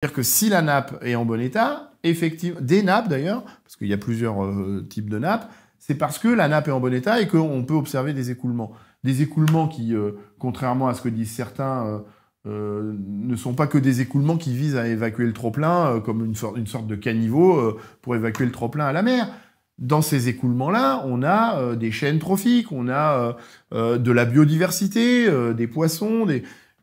C'est-à-dire que si la nappe est en bon état, effectivement, des nappes d'ailleurs, parce qu'il y a plusieurs types de nappes, c'est parce que la nappe est en bon état et qu'on peut observer des écoulements. Des écoulements qui, contrairement à ce que disent certains, ne sont pas que des écoulements qui visent à évacuer le trop-plein, comme une sorte de caniveau pour évacuer le trop-plein à la mer. Dans ces écoulements-là, on a des chaînes trophiques, on a de la biodiversité, des poissons,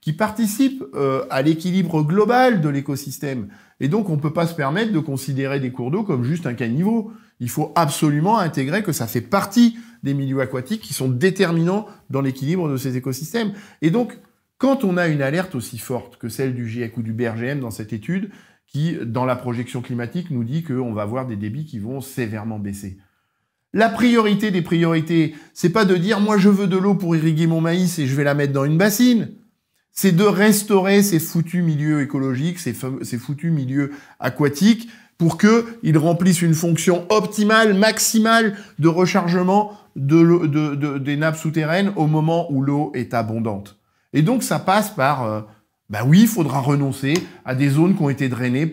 qui participent à l'équilibre global de l'écosystème. Et donc, on ne peut pas se permettre de considérer des cours d'eau comme juste un caniveau. Il faut absolument intégrer que ça fait partie des milieux aquatiques qui sont déterminants dans l'équilibre de ces écosystèmes. Et donc, quand on a une alerte aussi forte que celle du GIEC ou du BRGM dans cette étude, qui, dans la projection climatique, nous dit qu'on va avoir des débits qui vont sévèrement baisser. La priorité des priorités, c'est pas de dire « moi, je veux de l'eau pour irriguer mon maïs et je vais la mettre dans une bassine ». C'est de restaurer ces foutus milieux écologiques, ces foutus milieux aquatiques, pour qu'ils remplissent une fonction optimale, maximale de rechargement des nappes souterraines au moment où l'eau est abondante. Et donc ça passe par, oui, il faudra renoncer à des zones qui ont été drainées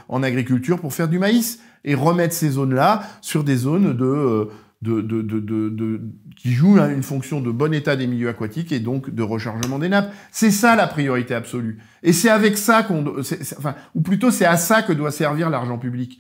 en agriculture pour faire du maïs, et remettre ces zones-là sur des zones qui jouent une fonction de bon état des milieux aquatiques et donc de rechargement des nappes. C'est ça la priorité absolue. Et c'est avec ça ou plutôt c'est à ça que doit servir l'argent public.